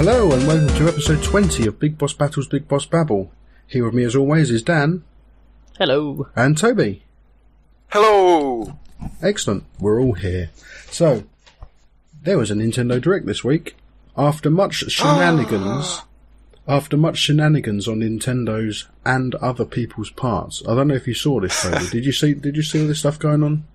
Hello and welcome to episode 20 of Big Boss Battles, Big Boss Babble. Here with me as always is Dan. Hello. And Toby. Hello. Excellent, we're all here. So, there was a Nintendo Direct this week. After much shenanigans on Nintendo's and other people's parts. I don't know if you saw this, Toby. Did you see all this stuff going on?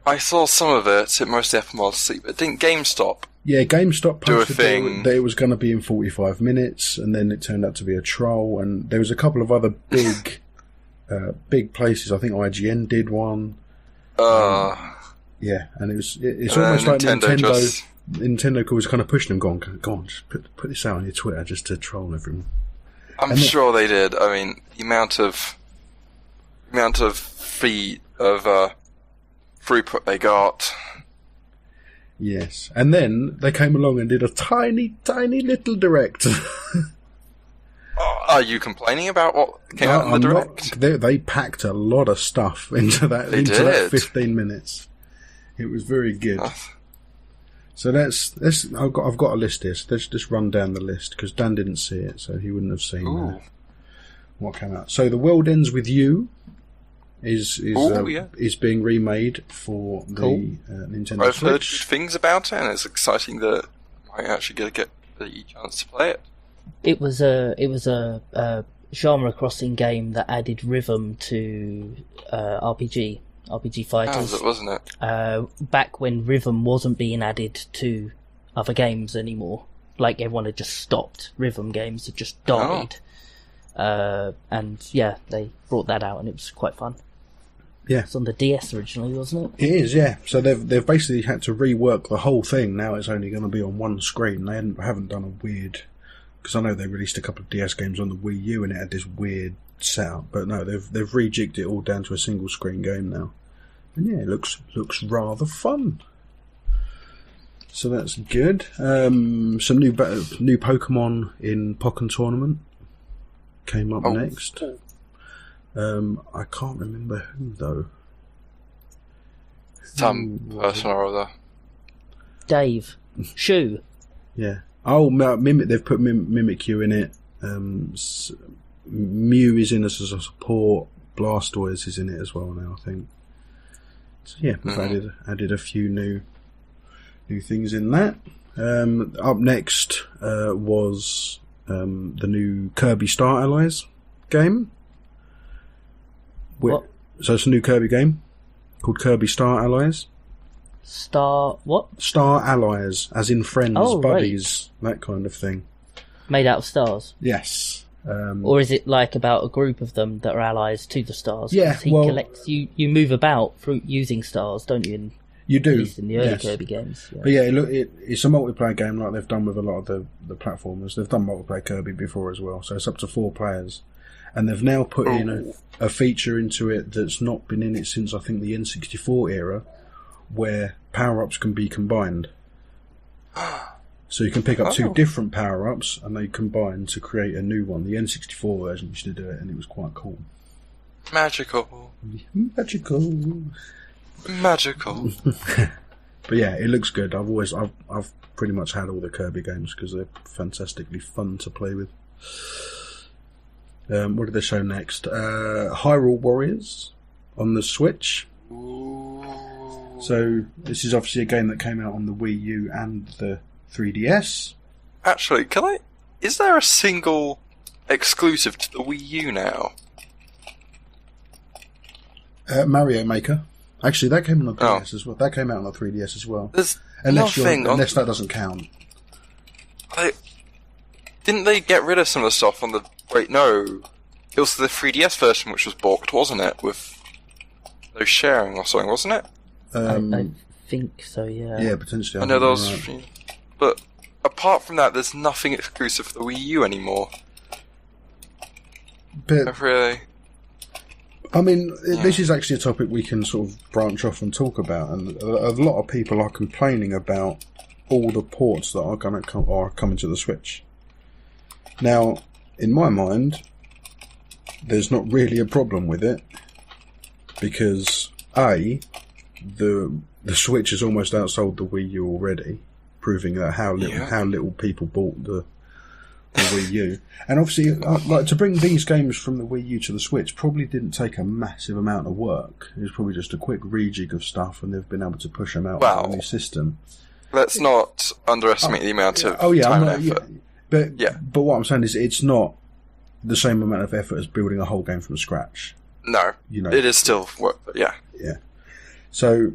I saw some of it. It mostly happened while asleep. But didn't GameStop? Yeah, GameStop posted thing. that it was going to be in 45 minutes, and then it turned out to be a troll. And there was a couple of other big, big places. I think IGN did one. Yeah, and it's almost like Nintendo was kind of pushing them, going, "Go on, just put this out on your Twitter just to troll everyone." I'm sure they did. I mean, the amount of feet of throughput they got. Yes, and then they came along and did a tiny, tiny little direct. Are you complaining about what came out in the direct? They packed a lot of stuff into that 15 minutes. It was very good. So I've got a list here. So let's just run down the list because Dan didn't see it, so he wouldn't have seen what came out. So The World Ends With You is being remade for the Nintendo I've heard Switch. good things about it, and it's exciting that I might actually get the chance to play it. It was a genre crossing game that added rhythm to RPG fighters. That was it, wasn't it? Back when rhythm wasn't being added to other games anymore, like everyone had just stopped. Rhythm games had just died. And yeah, they brought that out, and it was quite fun. Yeah, it's on the DS originally, wasn't it? It is, yeah. So they've basically had to rework the whole thing. Now it's only going to be on one screen. They haven't done a weird, because I know they released a couple of DS games on the Wii U and it had this weird setup. But no, they've rejigged it all down to a single screen game now, and yeah, it looks rather fun. So that's good. Some new Pokemon in Pokken Tournament came up next. I can't remember who though. Some person or other. Dave. Shu. Yeah. Oh, Mimic. They've put Mimikyu in it. Mew is in as a support. Blastoise is in it as well now, I think. So yeah, we've added a few new things in that. Up next was the new Kirby Star Allies game. What? So it's a new Kirby game called Kirby Star Allies. Star what? Star Allies, as in friends, buddies, that kind of thing. Made out of stars? Yes. Or is it like about a group of them that are allies to the stars? Yeah, collects you move about through using stars, don't you? You do. At least in the early Kirby games. Yeah. But yeah, it's a multiplayer game like they've done with a lot of the platformers. They've done multiplayer Kirby before as well, so it's up to 4 players. And they've now put in a feature into it that's not been in it since, I think, the N64 era, where power-ups can be combined. So you can pick up 2 different power-ups, and they combine to create a new one. The N64 version used to do it, and it was quite cool. Magical. But yeah, it looks good. I've pretty much had all the Kirby games because they're fantastically fun to play with. What did they show next? Hyrule Warriors on the Switch. Ooh. So this is obviously a game that came out on the Wii U and the 3DS. Actually, is there a single exclusive to the Wii U now? Mario Maker. Actually, that came on the DS as well. That came out on the 3DS as well. There's unless that doesn't count. Didn't they get rid of some of the stuff on the... Wait, no. It was the 3DS version which was balked, wasn't it? With no sharing or something, wasn't it? I think so, yeah. Yeah, potentially. I know there was... Right. But apart from that, there's nothing exclusive for the Wii U anymore. But, really... I mean, this is actually a topic we can sort of branch off and talk about, and a lot of people are complaining about all the ports that are going to coming to the Switch. Now, in my mind, there's not really a problem with it because the Switch has almost outsold the Wii U already, proving that how little people bought the Wii U. And obviously, like to bring these games from the Wii U to the Switch probably didn't take a massive amount of work. It was probably just a quick rejig of stuff, and they've been able to push them out on the new system. Let's not underestimate the amount of time and effort. But what I'm saying is, it's not the same amount of effort as building a whole game from scratch. No, it is still work. Yeah. So,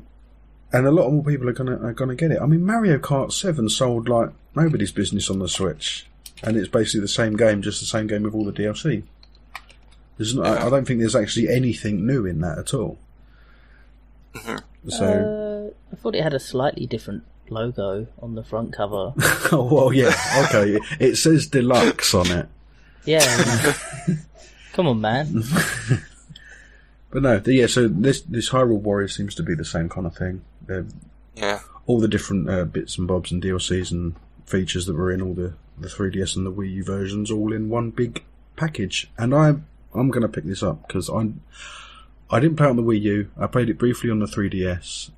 and a lot more people are gonna get it. I mean, Mario Kart 7 sold like nobody's business on the Switch. And it's basically the same game, just the same game with all the DLC. I don't think there's actually anything new in that at all. Mm-hmm. So I thought it had a slightly different logo on the front cover. Oh, well, yeah, okay. It says Deluxe on it. Yeah. Come on, man. But no, so this Hyrule Warriors seems to be the same kind of thing. All the different bits and bobs and DLCs and features that were in all the 3DS and the Wii U versions all in one big package. And I'm going to pick this up because I didn't play it on the Wii U. I played it briefly on the 3DS,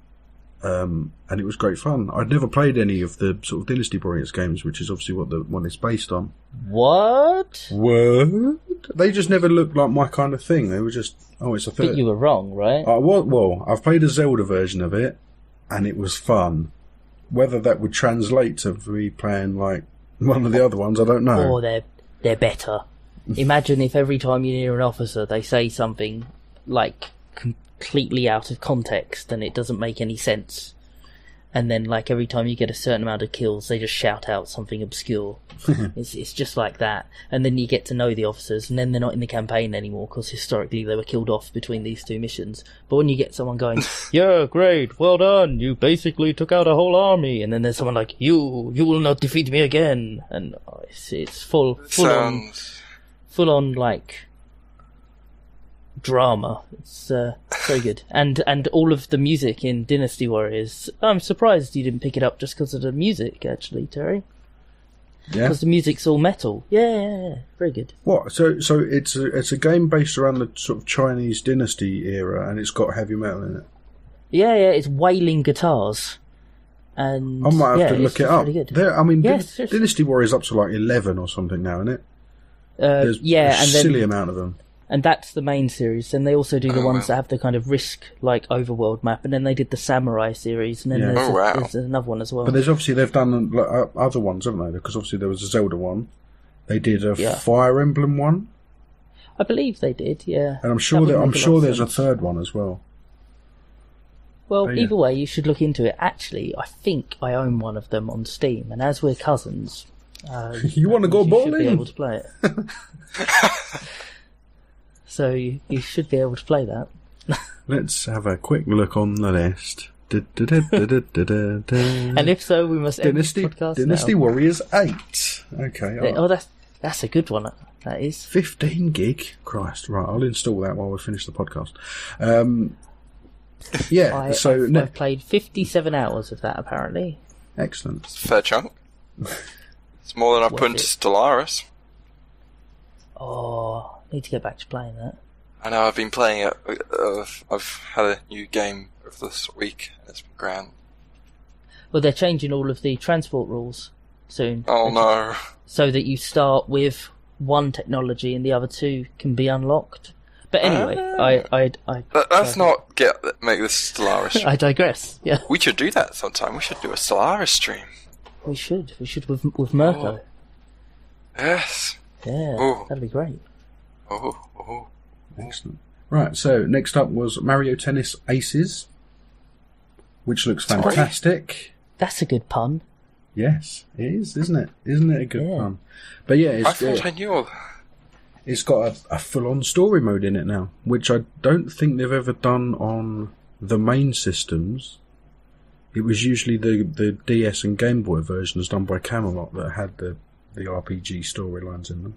and it was great fun. I'd never played any of the sort of Dynasty Warriors games, which is obviously what the one is based on. What? They just never looked like my kind of thing. They were just, it's a third. But you were wrong, right? Well, I've played a Zelda version of it, and it was fun. Whether that would translate to me playing like one of the other ones, I don't know. Or they're better. Imagine if every time you hear an officer, they say something like completely out of context and it doesn't make any sense. And then, like, every time you get a certain amount of kills, they just shout out something obscure. It's just like that. And then you get to know the officers, and then they're not in the campaign anymore, because historically they were killed off between these two missions. But when you get someone going, yeah, great, well done, you basically took out a whole army, and then there's someone like, you will not defeat me again. And it's full on, like, drama. It's very good. And all of the music in Dynasty Warriors, I'm surprised you didn't pick it up just because of the music, actually, Terry. Yeah. Because the music's all metal. Yeah, very good. What? So it's a game based around the sort of Chinese dynasty era, and it's got heavy metal in it. Yeah, it's wailing guitars. And I might have to look it up. Really good. Dynasty Warriors up to like 11 or something now, isn't it? There's a silly amount of them. And that's the main series. And they also do the ones that have the kind of Risk, like, overworld map. And then they did the Samurai series. And then there's another one as well. But they've done other ones, haven't they? Because obviously there was a Zelda one. They did a Fire Emblem one. I believe they did, yeah. And I'm sure there's a third one as well. Well, either way, you should look into it. Actually, I think I own one of them on Steam. And as we're cousins, you want to go bowling? You should be able to play it. So you should be able to play that. Let's have a quick look on the list. And if so, we must end this podcast Dynasty now. Warriors 8. Okay. Oh, that's a good one. That is 15 gig. Christ, right? I'll install that while we finish the podcast. I've played 57 hours of that apparently. Excellent. Fair chunk. It's more than I put into Stellaris. Oh. Need to get back to playing that. I know, I've been playing it. I've had a new game over this week. It's been grand. Well, they're changing all of the transport rules soon. Oh no. So that you start with one technology and the other two can be unlocked. But anyway, let's not make this Stellaris. I digress, yeah. We should do that sometime. We should do a Stellaris stream. We should with Mirko. Oh. Yes. Yeah, that'd be great. Oh. Excellent. Right, so next up was Mario Tennis Aces, which looks fantastic. That's a good pun. Yes, it is, isn't it? Isn't it a good pun? But yeah, I thought I knew. It's got a full-on story mode in it now, which I don't think they've ever done on the main systems. It was usually the DS and Game Boy versions done by Camelot that had the RPG storylines in them.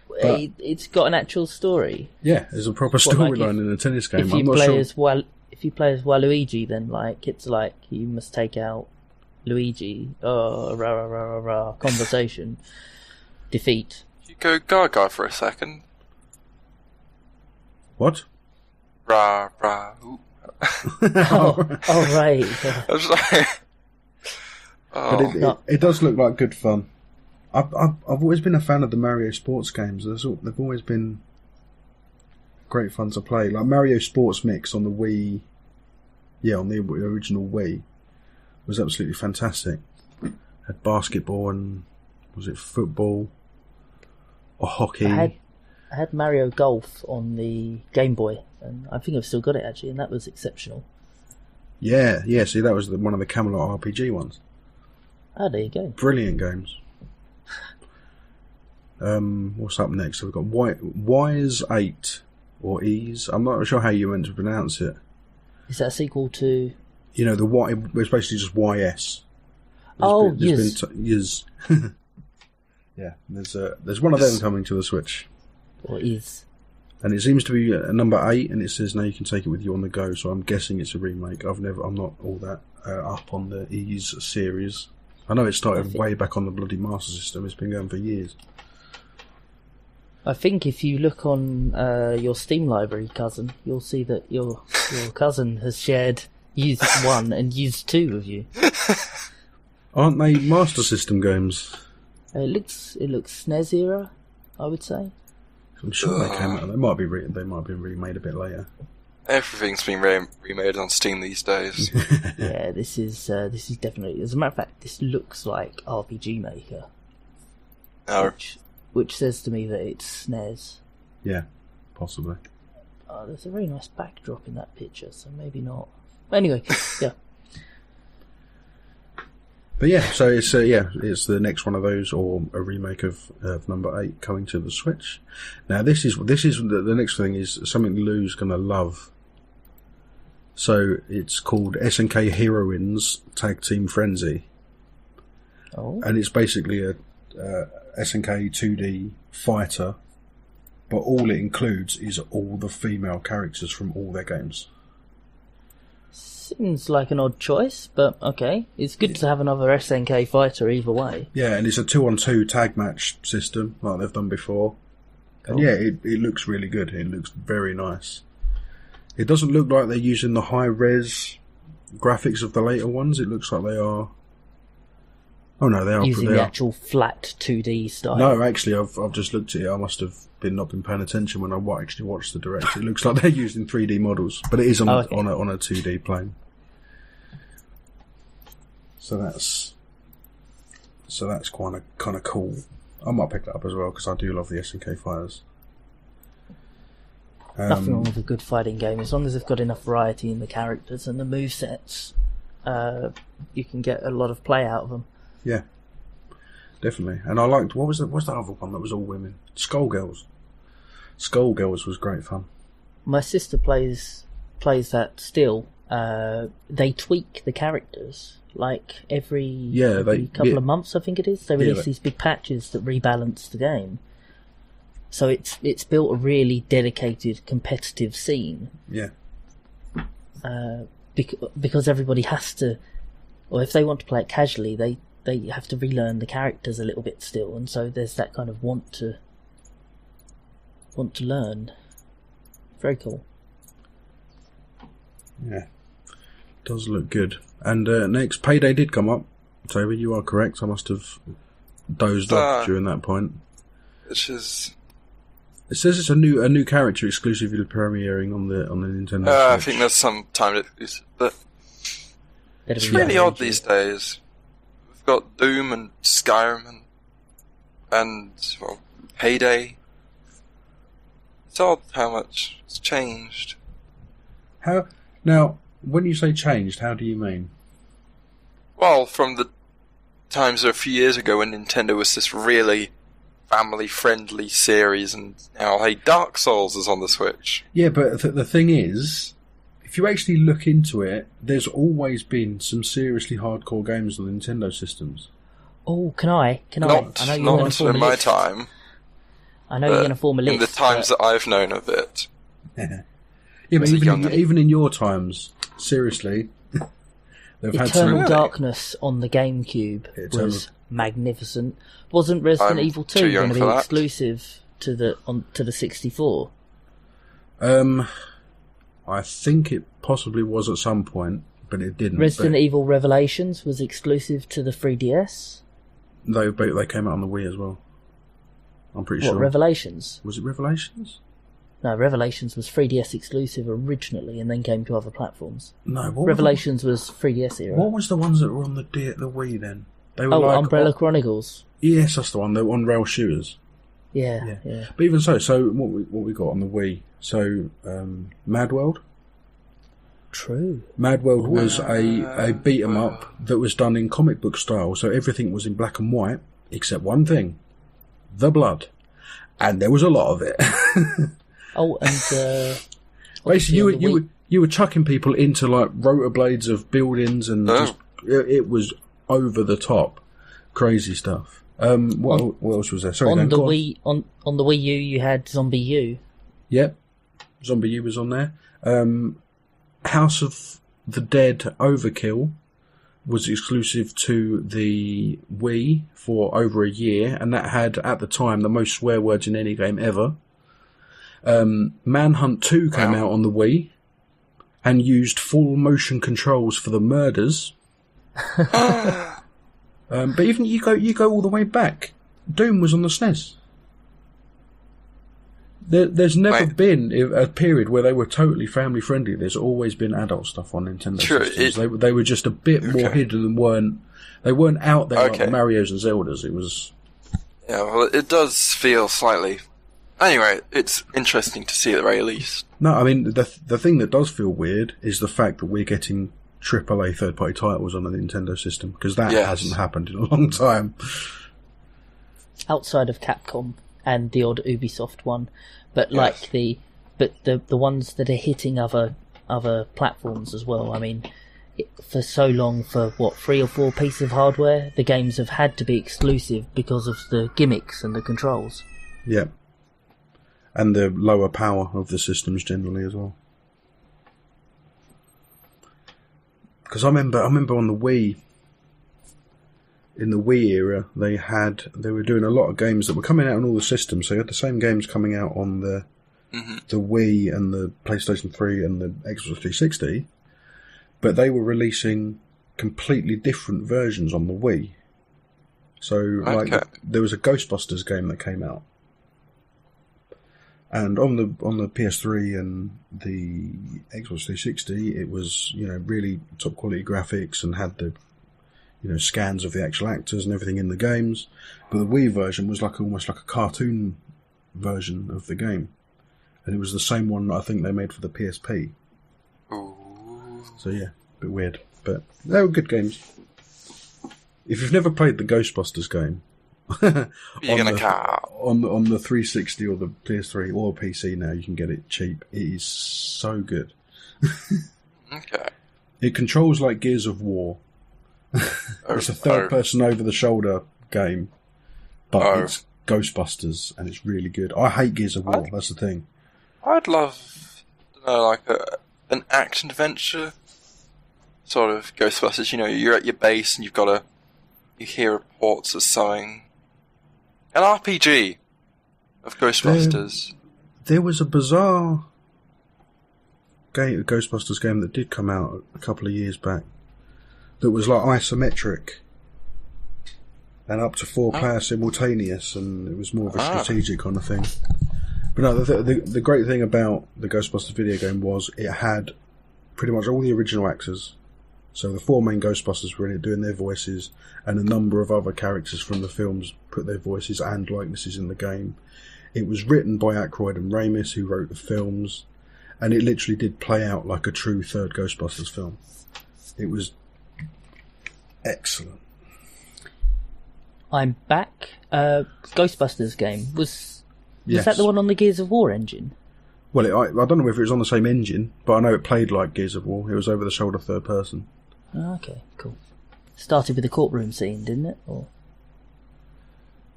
But it's got an actual story. Yeah, there's a proper storyline in a tennis game. If you play as Waluigi, then it's like you must take out Luigi. Conversation, defeat. You go Gaga for a second. What? Rah rah. Oh right. I was like, But it does look like good fun. I've always been a fan of the Mario Sports games. They've always been great fun to play. Like Mario Sports Mix on the Wii, on the original Wii, was absolutely fantastic. Had basketball and was it football or hockey? I had Mario Golf on the Game Boy, and I think I've still got it actually, and that was exceptional. Yeah. See, that was one of the Camelot RPG ones. Oh, there you go. Brilliant games. What's up next? So we've got Wise 8 or Ease. I'm not sure how you meant to pronounce it. Is that a sequel to? The Y. It's basically just YS. Yes. Yeah, there's one of them coming to the Switch. Or is? And it seems to be a number 8, and it says now you can take it with you on the go. So I'm guessing it's a remake. I'm not all that up on the Ease series. I know it started way back on the bloody Master System. It's been going for years. I think if you look on your Steam library, cousin, you'll see that your cousin has shared Use 1 and Use 2 with you. Aren't they Master System games? It looks SNES era, I would say. I'm sure they came out. They might be remade a bit later. Everything's been remade on Steam these days. Yeah, this is definitely. As a matter of fact, this looks like RPG Maker. Oh. Which says to me that it's SNES. Yeah, possibly. Oh, there's a very nice backdrop in that picture, so maybe not. Anyway, yeah. But yeah, so it's the next one of those, or a remake of number 8 coming to the Switch. Now this is the next thing is something Lou's gonna love. So it's called SNK Heroines Tag Team Frenzy. Oh. And it's basically a SNK 2D fighter, but all it includes is all the female characters from all their games. Seems like an odd choice, but okay. It's good to have another SNK fighter either way. Yeah, and it's a 2-on-2 tag match system like they've done before. Cool. And yeah, it looks really good. It looks very nice. It doesn't look like they're using the high-res graphics of the later ones. It looks like they are... Oh no, they are... Using the actual flat 2D style. No, actually, I've just looked at it. I must have not been paying attention when I actually watched the direct. It looks like they're using 3D models, but it is on a 2D plane. So that's kind of cool. I might pick that up as well because I do love the SNK fighters. Nothing wrong with a good fighting game as long as they've got enough variety in the characters and the movesets. You can get a lot of play out of them. Yeah, definitely. And I liked what's the other one that was all women? Skullgirls. Skullgirls was great fun. My sister plays that still. They tweak the characters like every couple of months, I think it is. They release these big patches that rebalance the game. So it's built a really dedicated competitive scene. Yeah. Because everybody has to, or if they want to play it casually, they have to relearn the characters a little bit still, and so there's that kind of want to learn. Very cool. Yeah, does look good. And next, Payday did come up. Toby, you are correct. I must have dozed off during that point. Which is... It says it's a new character exclusively premiering on the Nintendo Switch. I think there's some time but it's really odd these days. We've got Doom and Skyrim and Payday. It's odd how much it's changed. How now? When you say changed, how do you mean? Well, from the times a few years ago when Nintendo was this really family-friendly series, and now, hey, Dark Souls is on the Switch. Yeah, but the thing is, if you actually look into it, there's always been some seriously hardcore games on the Nintendo systems. Oh, can I? Not in my time. I know you're going to form a list. In the times that I've known of it. Yeah, but even in your times, seriously, they've had Eternal Darkness on the GameCube was magnificent. Wasn't Resident Evil 2 going to be exclusive to the 64? I think it possibly was at some point, but it didn't. Resident Evil Revelations was exclusive to the 3DS. They came out on the Wii as well. I'm pretty sure. What, Revelations? Was it Revelations? No, Revelations was 3DS exclusive originally and then came to other platforms. No, Revelations was 3DS era. What was the ones that were on the Wii then? They were Umbrella Chronicles. Yes, that's the one. They were on-rail shooters. Yeah. But even so what we got on the Wii? So, Mad World? True. Mad World was a beat-em-up that was done in comic book style, so everything was in black and white, except one thing. The blood. And there was a lot of it. Basically, you were chucking people into, like, rotor blades of buildings, and it was over the top. Crazy stuff. What else was there? Sorry, on the Wii U, you had Zombie U. Yep. Zombie U was on there. House of the Dead Overkill was exclusive to the Wii for over a year, and that had, at the time, the most swear words in any game ever. Manhunt 2 came out on the Wii and used full motion controls for the murders. But even you go all the way back. Doom was on the SNES. There's never been a period where they were totally family friendly. There's always been adult stuff on Nintendo systems. They were just a bit more hidden and they weren't out there like the Marios and Zeldas. It was. Yeah, well, it does feel slightly. Anyway, it's interesting to see at the very least. No, I mean the thing that does feel weird is the fact that we're getting AAA third-party titles on the Nintendo system, because that hasn't happened in a long time. Outside of Capcom and the odd Ubisoft one, but the ones that are hitting other platforms as well. I mean, for so long, for 3 or 4 pieces of hardware, the games have had to be exclusive because of the gimmicks and the controls. Yeah, and the lower power of the systems generally as well. Because I remember on the Wii, in the Wii era, they were doing a lot of games that were coming out on all the systems. So you had the same games coming out on the Wii and the PlayStation 3 and the Xbox 360, but they were releasing completely different versions on the Wii. So there was a Ghostbusters game that came out, and on the PS3 and the Xbox 360, it was really top quality graphics and had the scans of the actual actors and everything in the games. But the Wii version was almost like a cartoon version of the game, and it was the same one that I think they made for the PSP. Ooh. So yeah, a bit weird, but they were good games. If you've never played the Ghostbusters game, on the 360 or the PS3 or PC now, you can get it cheap. It is so good. Okay. It controls like Gears of War. It's a third-person over-the-shoulder game, but it's Ghostbusters, and it's really good. I hate Gears of War. That's the thing. I'd love, an action-adventure sort of Ghostbusters. You're at your base and you hear reports of something. An RPG of Ghostbusters. There was a bizarre Ghostbusters game that did come out a couple of years back that was like isometric and up to 4 players simultaneous, and it was more of a strategic kind of thing. But no, the great thing about the Ghostbusters video game was it had pretty much all the original actors. So the 4 main Ghostbusters were in it doing their voices, and a number of other characters from the films put their voices and likenesses in the game. It was written by Aykroyd and Ramis, who wrote the films, and it literally did play out like a true third Ghostbusters film. It was excellent. I'm back. Ghostbusters game was that the one on the Gears of War engine? Well, I don't know if it was on the same engine, but I know it played like Gears of War. It was over the shoulder third person. Oh, okay, cool. Started with the courtroom scene, didn't it? Or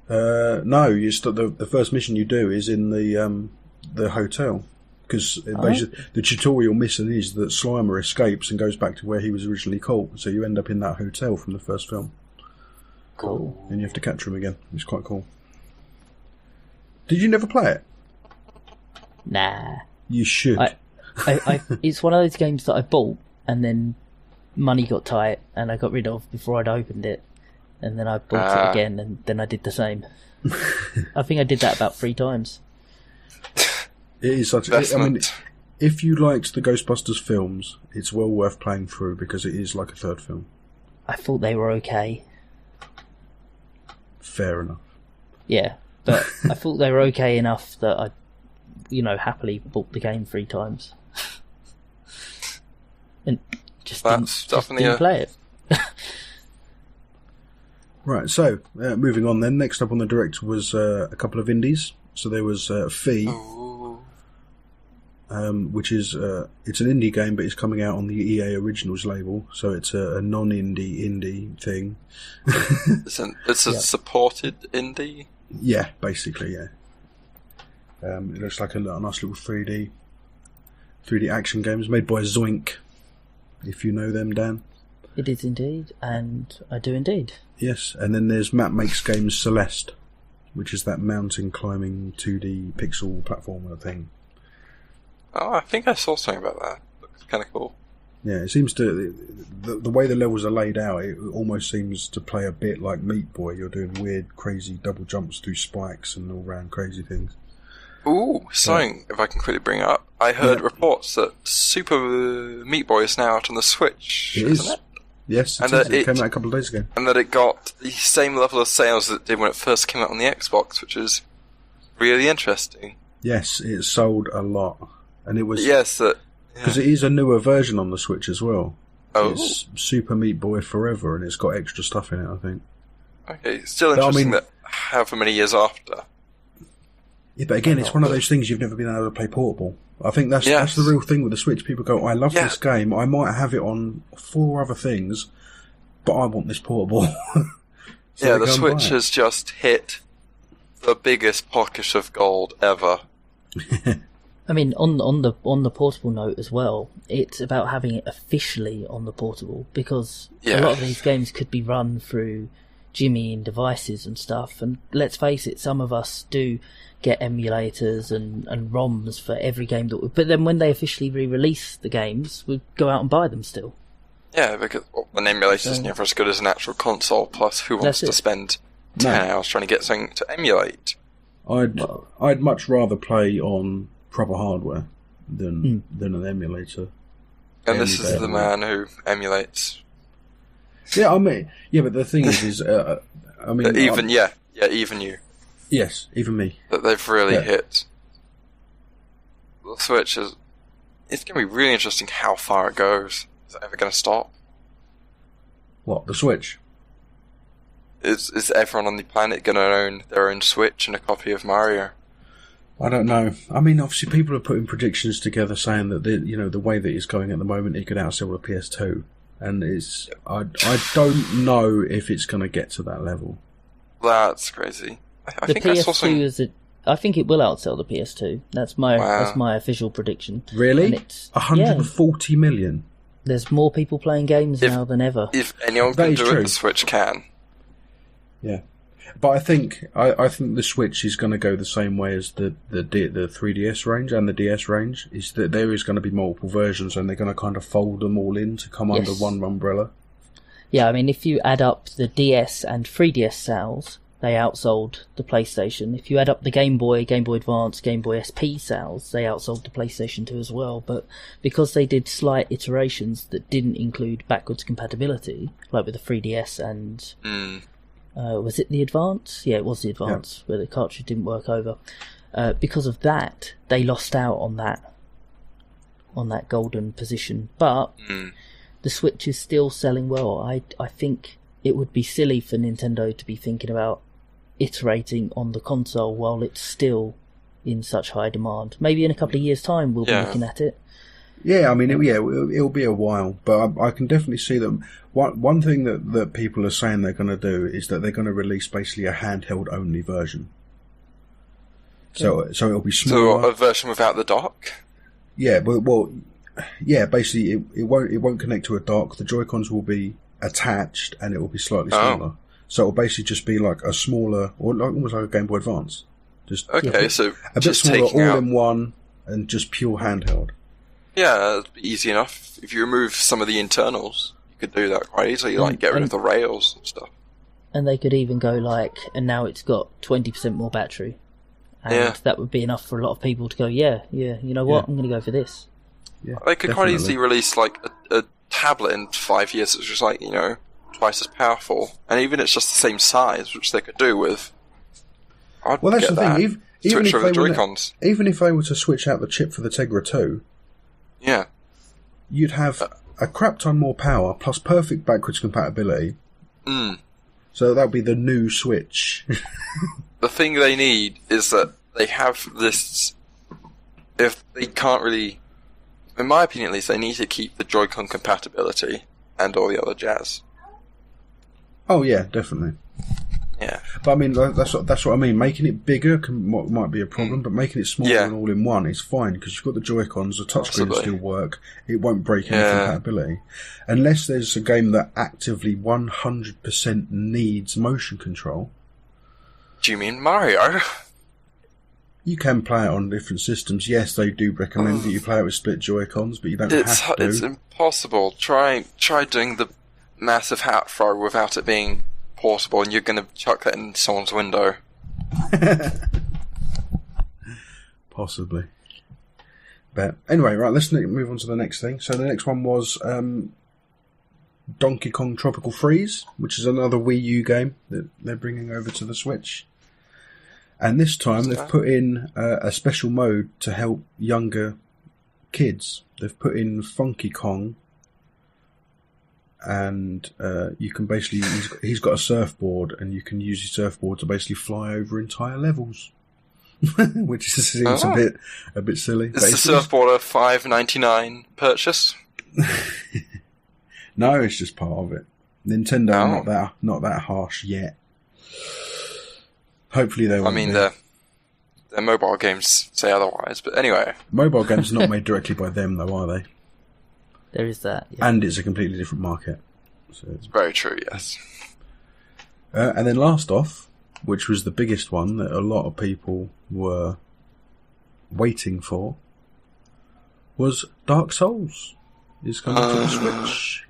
no, the first mission you do is in the hotel, because the tutorial mission is that Slimer escapes and goes back to where he was originally caught. So you end up in that hotel from the first film. Cool. And you have to capture him again. It's quite cool. Did you never play it? Nah. You should. It's one of those games that I bought and then money got tight and I got rid of before I'd opened it, and then I bought it again, and then I did the same. I think I did that about 3 times. It is such. I mean, if you liked the Ghostbusters films, it's well worth playing through because it is like a third film. I thought they were okay. Fair enough. Yeah, but I thought they were okay enough that I, happily bought the game 3 times. And just didn't play it. Right, so moving on then. Next up on the Direct was a couple of indies. So there was Fee, which is it's an indie game, but it's coming out on the EA Originals label, so it's a non-indie thing. It's a supported indie. Yeah, basically, yeah. It looks like a nice little 3D action game. It's made by Zoink, if you know them, Dan. It is indeed, and I do indeed. Yes, and then there's Matt Makes Games Celeste, which is that mountain climbing 2D pixel platformer thing. Oh, I think I saw something about that. Looks kind of cool. Yeah, it seems to... The way the levels are laid out, it almost seems to play a bit like Meat Boy. You're doing weird, crazy double jumps through spikes and all round crazy things. Ooh, something, if I can quickly bring it up. I heard reports that Super Meat Boy is now out on the Switch. It isn't is. It? Yes, it came out a couple of days ago. And that it got the same level of sales that it did when it first came out on the Xbox, which is really interesting. Yes, it sold a lot. And it was... Yes, because it is a newer version on the Switch as well. Oh. It's Super Meat Boy Forever, and it's got extra stuff in it, I think. Okay, still interesting that however many years after. Yeah, but again, it's one of those things you've never been able to play portable. I think that's the real thing with the Switch. People go, I love this game, I might have it on 4 other things, but I want this portable. So the Switch has just hit the biggest pocket of gold ever. I mean, on the portable note as well, it's about having it officially on the portable, because a lot of these games could be run through jimmying devices and stuff, and let's face it, some of us do get emulators and ROMs for every game but then when they officially re-release the games, we go out and buy them still. Yeah, because an emulator is never as good as an actual console, plus who wants to spend 10 hours trying to get something to emulate? I'd much rather play on proper hardware than an emulator. And this is the man who emulates. Yeah, I mean, but the thing is, I mean, even you. Yes, even me. That they've really hit. The Switch is. It's going to be really interesting how far it goes. Is it ever going to stop? What, the Switch? Is everyone on the planet going to own their own Switch and a copy of Mario? I don't know. I mean, obviously, people are putting predictions together saying that the way that it's going at the moment, it could outsell the PS2, and I don't know if it's going to get to that level. That's crazy. I the think PS2 I saw something... I think it will outsell the PS2. That's my official prediction. Really? 140 million. There's more people playing games now than ever. If anyone can do it, the Switch can. Yeah. But I think the Switch is going to go the same way as the 3DS range and the DS range, is that there is going to be multiple versions and they're going to kind of fold them all in to come under one umbrella. Yeah, I mean, if you add up the DS and 3DS sales, they outsold the PlayStation. If you add up the Game Boy, Game Boy Advance, Game Boy SP sales, they outsold the PlayStation 2 as well. But because they did slight iterations that didn't include backwards compatibility, like with the 3DS and... was it the Advance? Yeah, it was the Advance, where the cartridge didn't work over. Because of that, they lost out on that golden position. But the Switch is still selling well. I think it would be silly for Nintendo to be thinking about iterating on the console while it's still in such high demand. Maybe in a couple of years' time we'll be looking at it. Yeah, I mean, it'll be a while, but I can definitely see them. One thing that people are saying they're going to do is that they're going to release basically a handheld-only version. So it'll be smaller. So a version without the dock? Yeah, basically it won't connect to a dock. The Joy-Cons will be attached, and it will be slightly smaller. So it'll basically just be like a smaller, or almost like a Game Boy Advance. So a bit smaller, all in one, and just pure handheld. Yeah, it'd be easy enough. If you remove some of the internals, you could do that quite easily, like get rid of the rails and stuff. And they could even go like, and now it's got 20% more battery. And that would be enough for a lot of people to go, you know what, I'm going to go for this. Yeah, they could quite easily release like a tablet in 5 years that's just like, you know, twice as powerful. And even it's just the same size, which they could do with... Well, that's the thing. Even if they were to switch out the chip for the Tegra 2, you'd have a crap ton more power plus perfect backwards compatibility. So that would be the new Switch. The thing they need is that they have this... If they can't really... In my opinion, at least, they need to keep the Joy-Con compatibility and all the other jazz. Oh, yeah, definitely. Yeah. But I mean, that's what I mean. Making it bigger might be a problem, but making it smaller and all in one is fine, because you've got the Joy-Cons, the touchscreen will still work, it won't break any compatibility. Unless there's a game that actively 100% needs motion control. Do you mean Mario? You can play it on different systems. Yes, they do recommend that you play it with split Joy-Cons, but you don't have to. It's impossible. Try doing the massive hat throw without it being portable, and you're going to chuck that in someone's window. Possibly. But anyway, right, let's move on to the next thing. So the next one was Donkey Kong Tropical Freeze, which is another Wii U game that they're bringing over to the Switch. And this time they've put in a special mode to help younger kids. They've put in Funky Kong, and you can basically he's got a surfboard, and you can use his surfboard to basically fly over entire levels, which seems a bit silly. Is the surfboard a $5.99 purchase? No, it's just part of it. Nintendo not that harsh yet. Hopefully they won't. I mean, their mobile games say otherwise, but anyway. Mobile games are not made directly by them, though, are they? There is that. Yeah. And it's a completely different market. So it's very true, yes. And then last off, which was the biggest one that a lot of people were waiting for, was Dark Souls is coming to the Switch.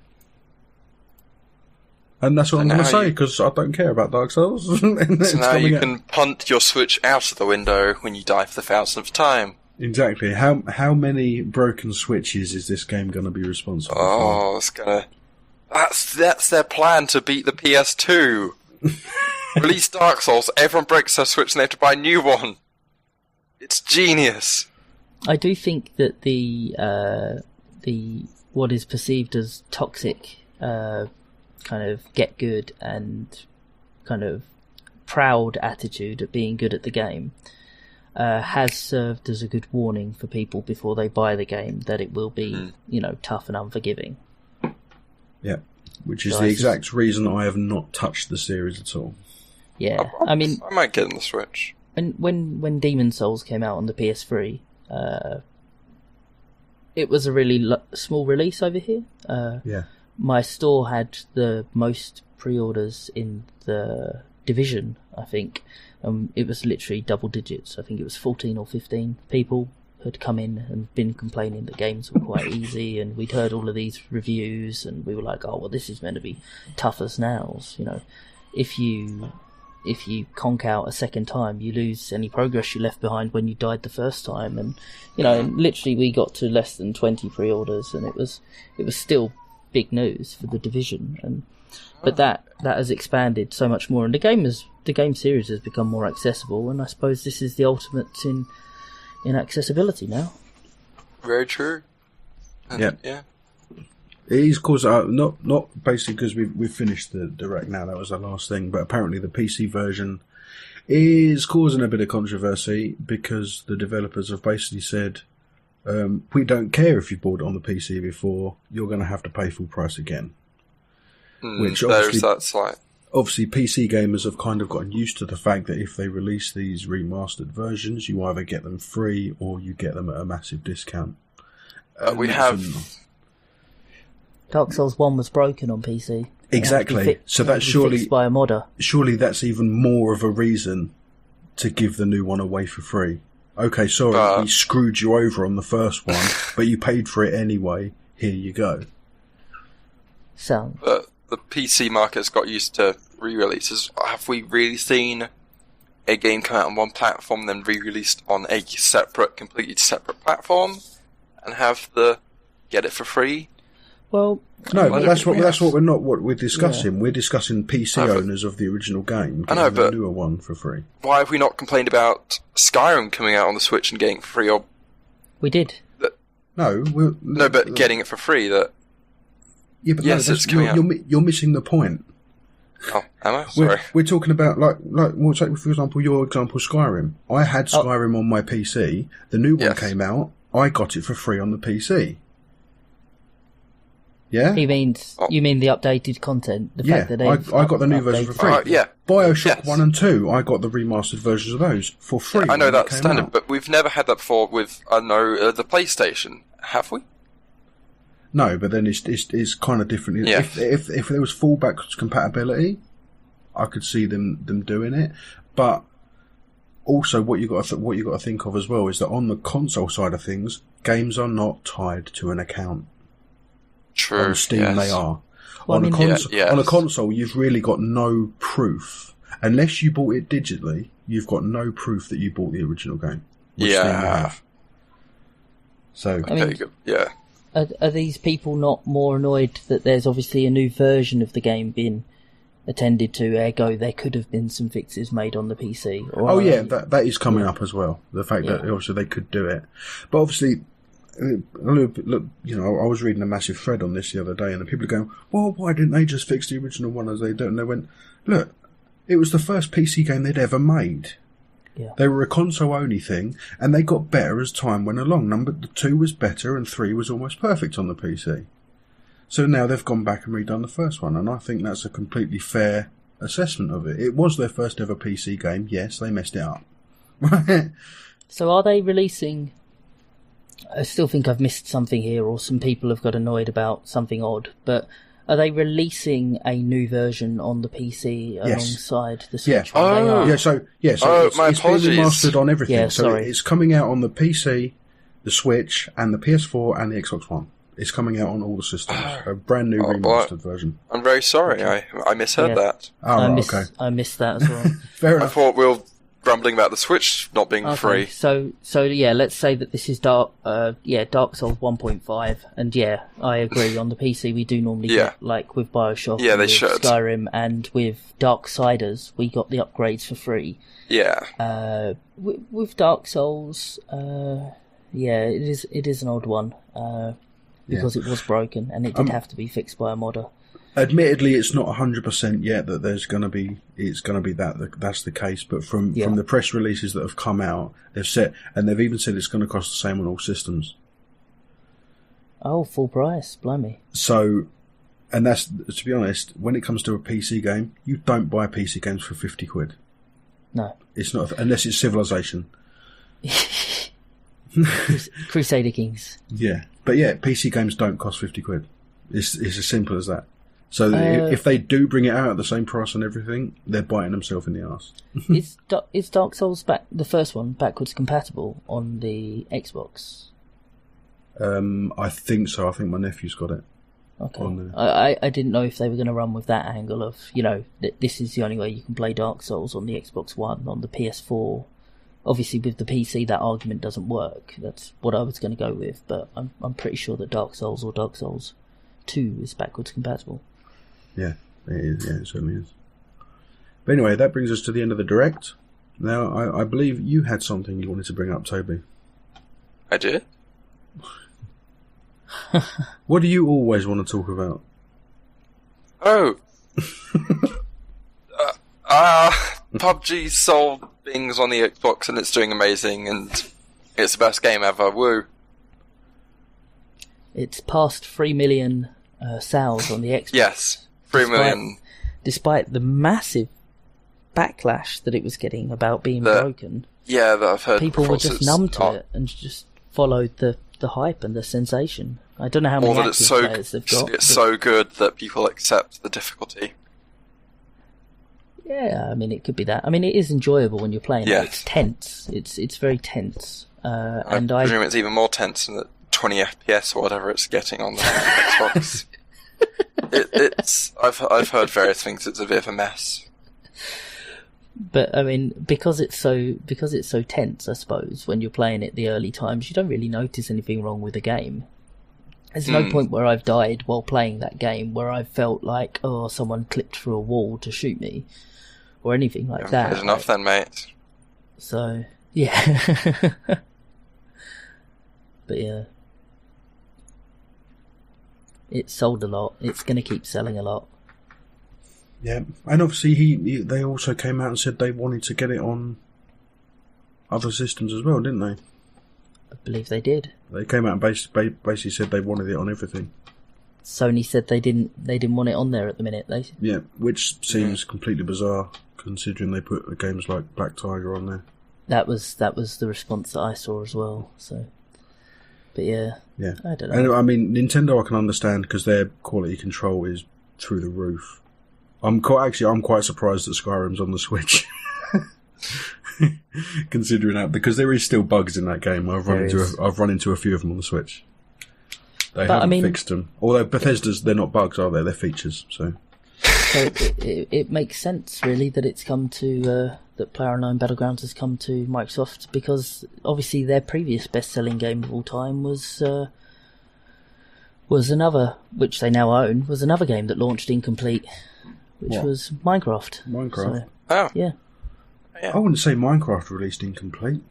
And that's what I'm going to say, because I don't care about Dark Souls. So now you can punt your Switch out of the window when you die for the 1,000th time. Exactly. How many broken Switches is this game going to be responsible for? It's going to... That's their plan to beat the PS2. Release Dark Souls, everyone breaks their Switch and they have to buy a new one. It's genius. I do think that the what is perceived as toxic... kind of get good and kind of proud attitude at being good at the game has served as a good warning for people before they buy the game that it will be, tough and unforgiving. Yeah, which is the exact reason I have not touched the series at all. Yeah, I mean, I might get on the Switch. And when Demon's Souls came out on the PS3, it was a really small release over here. Yeah. My store had the most pre-orders in the division, I think. It was literally double digits. I think it was 14 or 15 people had come in and been complaining that games were quite easy, and we'd heard all of these reviews, and we were like, oh, well, this is meant to be tough as nails. If you conk out a second time, you lose any progress you left behind when you died the first time. And, and literally we got to less than 20 pre-orders, and it was still big news for the division, but that has expanded so much more, and the game series has become more accessible, and I suppose this is the ultimate in accessibility now. Very true. Yeah. It is cause not basically because we've finished the direct now. That was the last thing, but apparently the PC version is causing a bit of controversy because the developers have basically said, we don't care if you bought it on the PC before, you're going to have to pay full price again. Which obviously PC gamers have kind of gotten used to the fact that if they release these remastered versions, you either get them free or you get them at a massive discount. We have... Dark Souls 1 was broken on PC. Exactly. So that's surely by a modder. Surely that's even more of a reason to give the new one away for free. Okay, sorry, we screwed you over on the first one, but you paid for it anyway. Here you go. But the PC market's got used to re-releases. Have we really seen a game come out on one platform, then re-released on a completely separate platform, and get it for free? Well, no, but that's what we're discussing. Yeah. We're discussing PC owners of the original game getting the newer one for free. Why have we not complained about Skyrim coming out on the Switch and getting it for free? Or we did. But getting it for free. Yeah, but yes, you're missing the point. Oh, am I? Sorry. We're talking about we'll take for example your example Skyrim. I had Skyrim on my PC. The new one came out. I got it for free on the PC. Yeah. You mean the updated content? The fact that I got the new version for free. BioShock 1 and 2, I got the remastered versions of those for free. I know that's standard, but we've never had that before with the PlayStation, have we? No, but then it's kind of different. Yeah. If there was full backwards compatibility, I could see them doing it. But also, what you got to think of as well is that on the console side of things, games are not tied to an account. True. On Steam, they are. Well, on a console, you've really got no proof unless you bought it digitally. You've got no proof that you bought the original game. Which Steam have. So, Are these people not more annoyed that there's obviously a new version of the game being attended to, ergo there could have been some fixes made on the PC? That is coming up as well. The fact that obviously they could do it. But obviously, look, I was reading a massive thread on this the other day and the people are going, well, why didn't they just fix the original one as they do? And they went, look, it was the first PC game they'd ever made. Yeah. They were a console-only thing, and they got better as time went along. Number 2 was better, and 3 was almost perfect on the PC. So now they've gone back and redone the first one, and I think that's a completely fair assessment of it. It was their first ever PC game. Yes, they messed it up. So are they releasing... I still think I've missed something here, or some people have got annoyed about something odd, but... Are they releasing a new version on the PC alongside the Switch? Yeah. So it's been apologies. remastered on everything. Yeah, so it's coming out on the PC, the Switch, and the PS4 and the Xbox One. It's coming out on all the systems. A brand new remastered version. I'm very sorry. I misheard that. Oh, okay. I missed that as well. Fair enough. I thought we were grumbling about the Switch not being free. So let's say that this is Dark Souls 1.5, and I agree. On the PC, we do normally get, like with BioShock, they should. Skyrim, and with Darksiders, we got the upgrades for free. Yeah. With Dark Souls, it is an odd one because it was broken and it did have to be fixed by a modder. Admittedly, it's not 100% yet that that's going to be that's the case. But from the press releases that have come out, they've even said it's going to cost the same on all systems. Oh, full price, blimey! So, and that's, to be honest, when it comes to a PC game, you don't buy PC games for £50. No, it's not unless it's Civilization. Crusader Kings. Yeah, but PC games don't cost £50. It's as simple as that. So if they do bring it out at the same price and everything, they're biting themselves in the arse. Is Dark Souls the first one backwards compatible on the Xbox? I think so. I think my nephew's got it. Okay. I didn't know if they were going to run with that angle of, that this is the only way you can play Dark Souls on the Xbox One, on the PS4. Obviously, with the PC, that argument doesn't work. That's what I was going to go with, but I'm pretty sure that Dark Souls or Dark Souls 2 is backwards compatible. Yeah, it is. Yeah, it certainly is. But anyway, that brings us to the end of the Direct. Now, I believe you had something you wanted to bring up, Toby. I did? What do you always want to talk about? Oh. PUBG sold things on the Xbox and it's doing amazing and it's the best game ever. Woo. It's past 3 million sales on the Xbox. Yes, 3 million. Despite the massive backlash that it was getting about being broken. Yeah, that I've heard. People were just numb to it and just followed the hype and the sensation. I don't know how many active players they've got. It's so good that people accept the difficulty. Yeah, I mean, it could be that. I mean, it is enjoyable when you're playing it. It's tense. It's very tense. I presume it's even more tense than the 20 FPS or whatever it's getting on the Xbox. It's I've heard various things. It's a bit of a mess. But I mean, because it's so tense, I suppose, when you're playing it the early times, you don't really notice anything wrong with the game. There's no point where I've died while playing that game where I've felt like, oh, someone clipped through a wall to shoot me, or anything like that. There's enough then, mate. So yeah, but yeah, it sold a lot. It's going to keep selling a lot. Yeah, and obviously they also came out and said they wanted to get it on other systems as well, didn't they? I believe they did. They came out and basically said they wanted it on everything. Sony said they didn't want it on there at the minute. Yeah, which seems completely bizarre considering they put games like Black Tiger on there. That was the response that I saw as well. So, but yeah, I don't know. And I mean, Nintendo I can understand because their quality control is through the roof. I'm quite surprised that Skyrim's on the Switch, considering that, because there is still bugs in that game. I've run into a few of them on the Switch. They haven't fixed them. Although Bethesda's, they're not bugs, are they? They're features. So it makes sense, really, that it's come to that PlayerUnknown Battlegrounds has come to Microsoft, because obviously their previous best-selling game of all time was another, which they now own, was another game that launched incomplete. Which was Minecraft. Minecraft. So, yeah. I wouldn't say Minecraft released incomplete.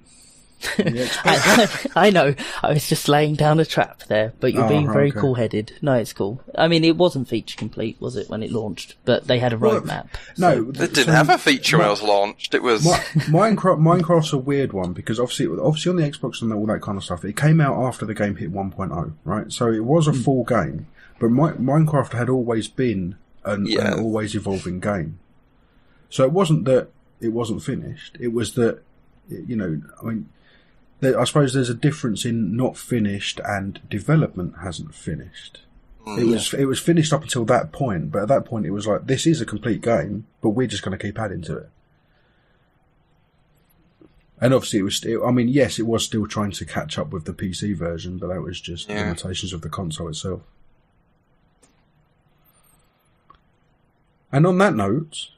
I know. I was just laying down a trap there, but you're being very cool-headed. No, it's cool. I mean, it wasn't feature complete, was it, when it launched? But they had a roadmap. No, it didn't have a feature when it was launched. It was Minecraft's a weird one because obviously on the Xbox and all that kind of stuff, it came out after the game hit 1.0, right? So it was a full game, but Minecraft had always been an always evolving game. So it wasn't that it wasn't finished. It was that, I suppose there's a difference in not finished and development hasn't finished. It was finished up until that point, but at that point it was like, this is a complete game, but we're just going to keep adding to it. And obviously it was still trying to catch up with the PC version, but that was just limitations of the console itself. And on that note,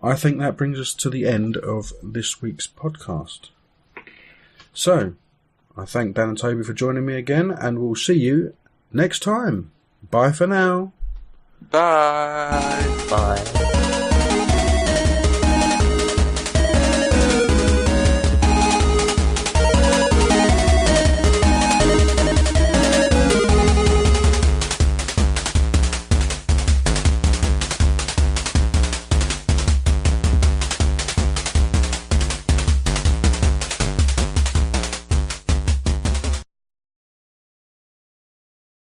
I think that brings us to the end of this week's podcast. So, I thank Dan and Toby for joining me again, and we'll see you next time. Bye for now. Bye. Bye.